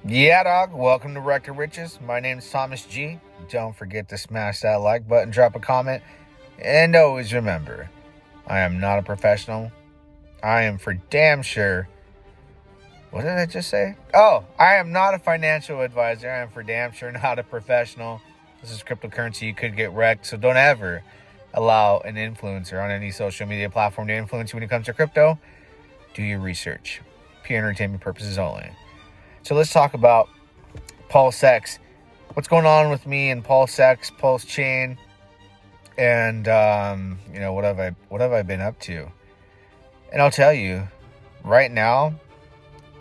Yeah, dog. Welcome to Rackham Riches. My name is Thomas G. Don't forget to smash that like button, drop a comment, and always remember, I am not a professional. I am for damn sure. What did I just say? Oh, I am not a financial advisor. I am for damn sure not a professional. This is cryptocurrency. You could get wrecked, so don't ever allow an influencer on any social media platform to influence you when it comes to crypto. Do your research. Pure entertainment purposes only. So let's talk about PulseX. What's going on with me and PulseX, Pulsechain, and what have I been up to? And I'll tell you, right now,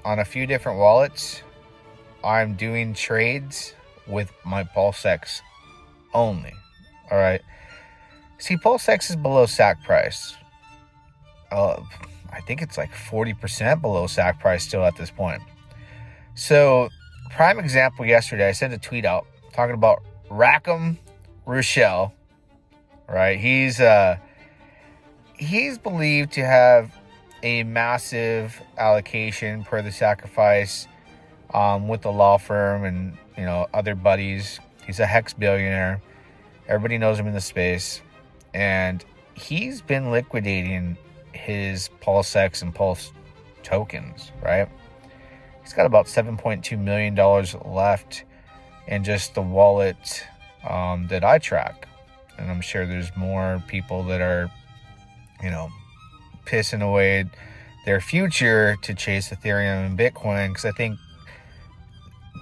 on a few different wallets, I'm doing trades with my PulseX only. All right. See, PulseX is below SAC price. I think it's like 40% below SAC price still at this point. So, prime example yesterday, I sent a tweet out talking about Rackham Rishel, right? He's believed to have a massive allocation per the sacrifice with the law firm and, other buddies. He's a hex billionaire. Everybody knows him in the space. And he's been liquidating his PulseX and Pulse tokens, right? He's got about $7.2 million left in just the wallet that I track. And I'm sure there's more people that are, pissing away their future to chase Ethereum and Bitcoin. Because I think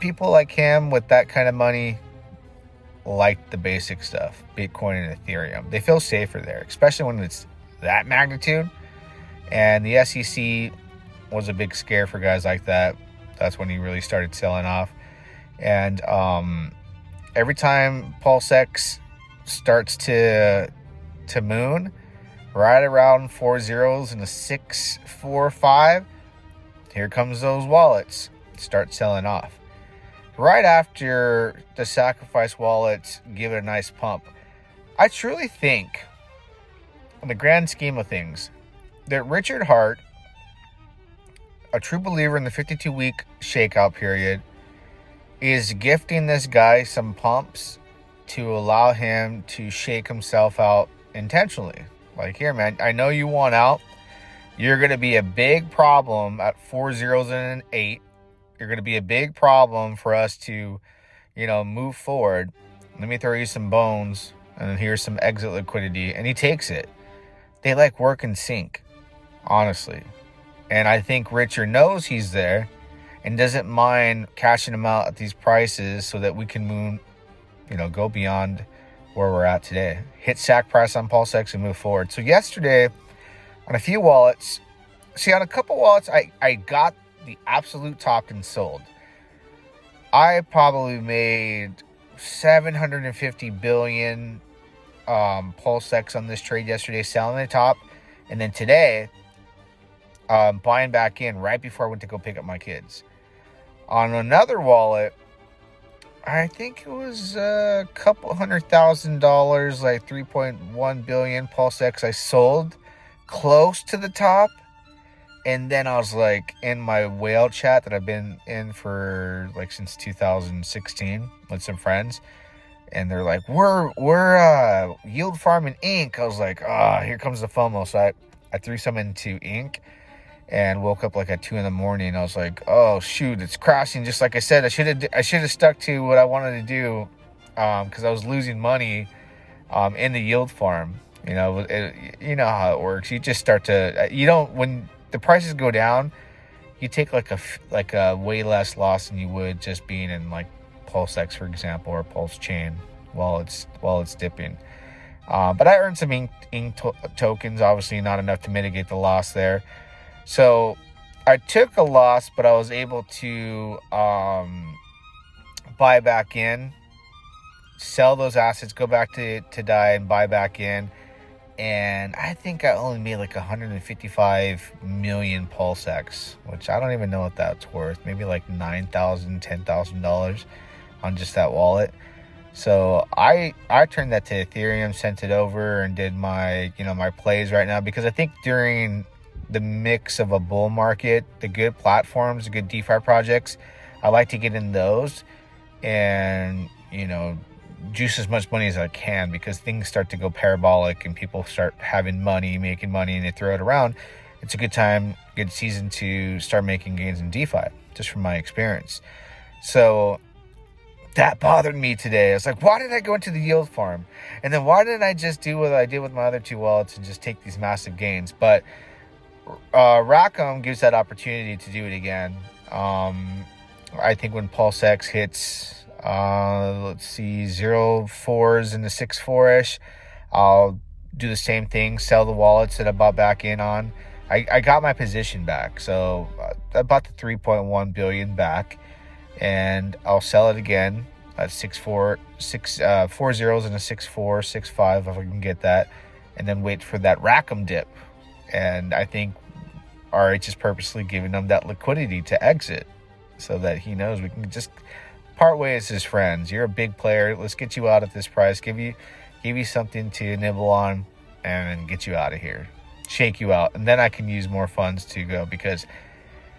people like him with that kind of money like the basic stuff, Bitcoin and Ethereum. They feel safer there, especially when it's that magnitude. And the SEC was a big scare for guys like that. That's when he really started selling off. And every time PulseX starts to moon, right around 4 zeros and a 6, 4, 5, here comes those wallets start selling off. Right after the sacrifice wallets give it a nice pump, I truly think, in the grand scheme of things, that Richard Hart, a true believer in the 52-week shakeout period, is gifting this guy some pumps to allow him to shake himself out intentionally. Like, here, man, I know you want out. You're going to be a big problem at 4 zeros and an 8. You're going to be a big problem for us to, move forward. Let me throw you some bones, and here's some exit liquidity. And he takes it. They like work in sync, honestly. And I think Richard knows he's there and doesn't mind cashing him out at these prices so that we can go beyond where we're at today. Hit SAC price on PulseX and move forward. So yesterday, on a few wallets, on a couple wallets, I got the absolute top and sold. I probably made 750 billion PulseX on this trade yesterday, selling the top. And then today, buying back in right before I went to go pick up my kids. On another wallet, I think it was a couple $100,000, like 3.1 billion PulseX I sold close to the top. And then I was like in my whale chat that I've been in for like since 2016 with some friends. And they're like, we're yield farming Inc. I was like, here comes the FOMO. So I threw some into Inc. and woke up like at 2 a.m. I was like, oh shoot, it's crashing. Just like I said, I should have stuck to what I wanted to do, because I was losing money in the yield farm. You know how it works. You just start to when the prices go down, you take like a way less loss than you would just being in like PulseX, for example, or Pulsechain while it's dipping. But I earned some Inc tokens, obviously not enough to mitigate the loss there. So I took a loss, but I was able to buy back in, sell those assets, go back to DAI and buy back in. And I think I only made like 155 million PulseX, which I don't even know what that's worth. Maybe like $9,000, $10,000 on just that wallet. So I turned that to Ethereum, sent it over, and did my my plays right now, because I think during the mix of a bull market, the good platforms, the good DeFi projects, I like to get in those and, juice as much money as I can, because things start to go parabolic and people start having money, making money, and they throw it around. It's a good time, good season to start making gains in DeFi, just from my experience. So that bothered me today. I was like, why did I go into the yield farm? And then why didn't I just do what I did with my other two wallets and just take these massive gains? But Rackham gives that opportunity to do it again. I think when PulseX hits, 0.4s and the 6.4-ish, I'll do the same thing, sell the wallets that I bought back in on. I got my position back. So I bought the 3.1 billion back, and I'll sell it again at 4 zeros and a 6.4, 6.5 if I can get that, and then wait for that Rackham dip. And I think RH is purposely giving them that liquidity to exit so that he knows we can just part ways as friends. You're a big player. Let's get you out at this price. Give you something to nibble on and get you out of here. Shake you out. And then I can use more funds to go, because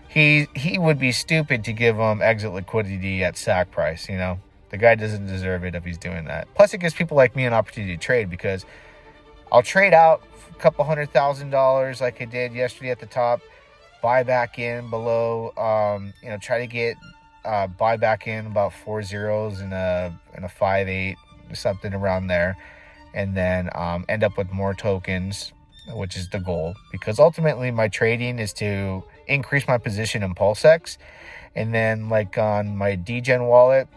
he would be stupid to give him exit liquidity at sack price. The guy doesn't deserve it if he's doing that. Plus, it gives people like me an opportunity to trade, because I'll trade out a couple $100,000 like I did yesterday at the top, buy back in below, try to get buy back in about 4 zeros and a 5.8, something around there, and then end up with more tokens, which is the goal, because ultimately my trading is to increase my position in PulseX. And then, like on my DGen wallet,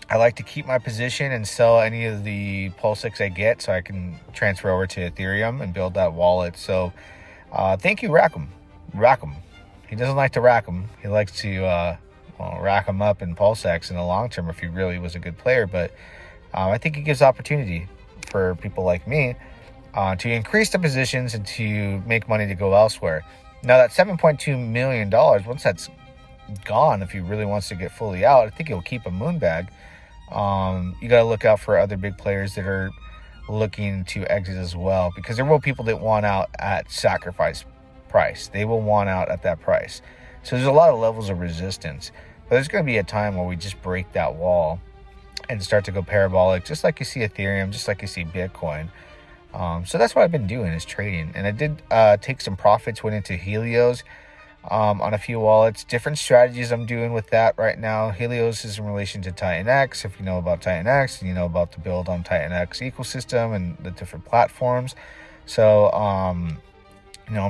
I like to keep my position and sell any of the PulseX I get, so I can transfer over to Ethereum and build that wallet. So thank you, Rackham. He doesn't like to rack them. He likes to rack them up in PulseX in the long term if he really was a good player. But I think it gives opportunity for people like me to increase the positions and to make money to go elsewhere. Now, that $7.2 million, once that's gone, if he really wants to get fully out, I think he'll keep a moon bag. You got to look out for other big players that are looking to exit as well, because there will people that want out at sacrifice price. They will want out at that price. So there's a lot of levels of resistance. But there's going to be a time where we just break that wall and start to go parabolic, just like you see Ethereum, just like you see Bitcoin. So that's what I've been doing, is trading. And I did take some profits, went into Helios on a few wallets. Different strategies I'm doing with that right now. Helios is in relation to Titan X. If you know about Titan X, and you know about the build on Titan X ecosystem and the different platforms. So, I'm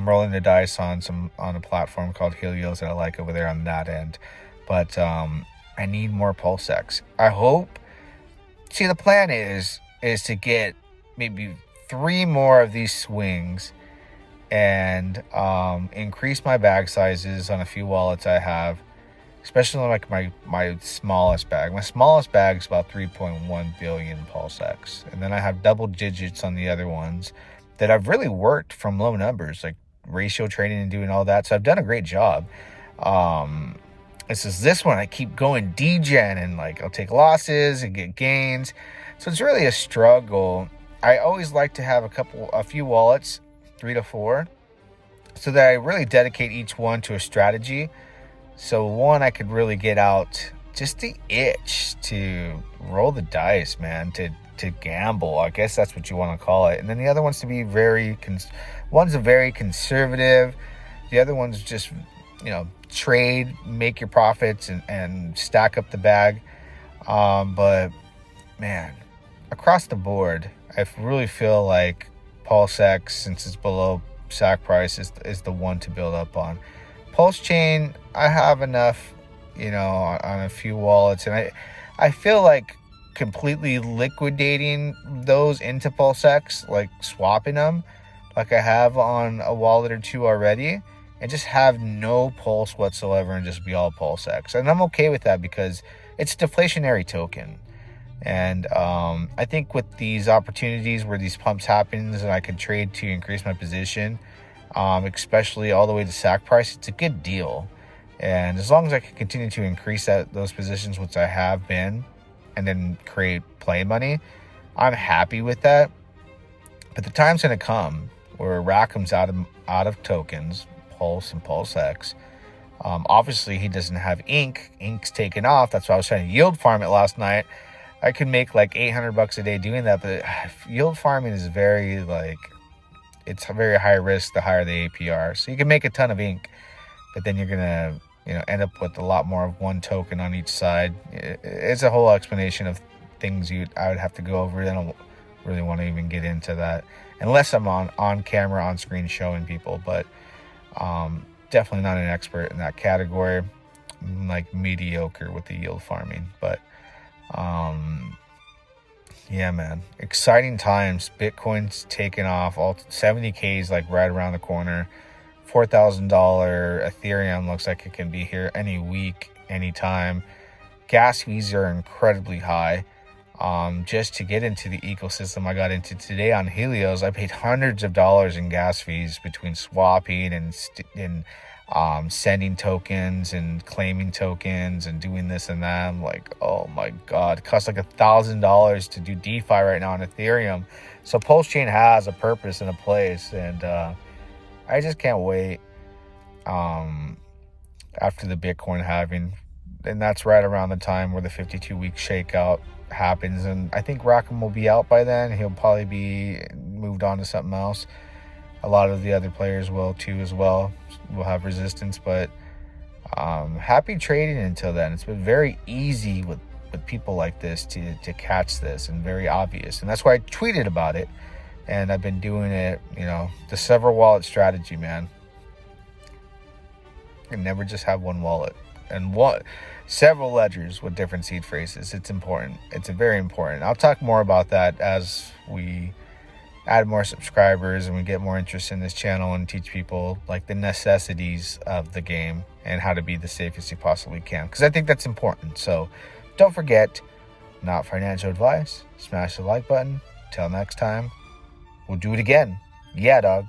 rolling the dice on a platform called Helios that I like over there on that end. But I need more PulseX. I hope. See, the plan is to get maybe 3 more of these swings and increase my bag sizes on a few wallets I have, especially like my smallest bag. My smallest bag is about 3.1 billion PulseX, and then I have double digits on the other ones that I've really worked from low numbers, like ratio trading and doing all that. So I've done a great job. This one I keep going DGen, and like I'll take losses and get gains. So it's really a struggle. I always like to have a few wallets, 3 to 4, so that I really dedicate each one to a strategy. So one, I could really get out just the itch to roll the dice, man, to gamble. I guess that's what you want to call it. And then the other one's to be one's a very conservative. The other one's just, trade, make your profits and stack up the bag. But man, across the board, I really feel like PulseX, since it's below sack price, is the one to build up on. Pulsechain, I have enough, on a few wallets, and I feel like completely liquidating those into PulseX, like swapping them, like I have on a wallet or two already, and just have no pulse whatsoever and just be all PulseX. And I'm okay with that, because it's a deflationary token. And I think with these opportunities where these pumps happens and I can trade to increase my position, especially all the way to sack price, it's a good deal. And as long as I can continue to increase those positions, which I have been, and then create play money, I'm happy with that. But the time's going to come where Rackham's out of tokens, Pulse and PulseX, Obviously, he doesn't have ink. Ink's taken off. That's why I was trying to yield farm it last night. I could make like $800 a day doing that, but yield farming is very it's a very high risk the higher the APR. So you can make a ton of ink, but then you're gonna end up with a lot more of one token on each side. It's a whole explanation of things I would have to go over. I don't really want to even get into that unless I'm on camera, on screen showing people, but definitely not an expert in that category. I'm like mediocre with the yield farming, but yeah, man, exciting times. Bitcoin's taken off. All 70K is like right around the corner. $4,000 Ethereum looks like it can be here any week, anytime. Gas fees are incredibly high. Just to get into the ecosystem I got into today on Helios, I paid hundreds of dollars in gas fees between swapping and sending tokens and claiming tokens and doing this and that. I'm like, oh my god, it costs like $1,000 to do DeFi right now on Ethereum. So Pulsechain has a purpose and a place, and I just can't wait after the Bitcoin halving. And that's right around the time where the 52-week shakeout happens, and I think Rackham will be out by then. He'll probably be moved on to something else. A lot of the other players will too as well. We'll have resistance, but happy trading until then. It's been very easy with people like this to catch this, and very obvious, and that's why I tweeted about it. And I've been doing it, the several wallet strategy, man. You never just have one wallet and several ledgers with different seed phrases. It's important. It's very important. I'll talk more about that as we add more subscribers and we get more interest in this channel and teach people like the necessities of the game and how to be the safest you possibly can, because I think that's important. So don't forget, not financial advice. Smash the like button. Till next time, we'll do it again. Yeah, dog.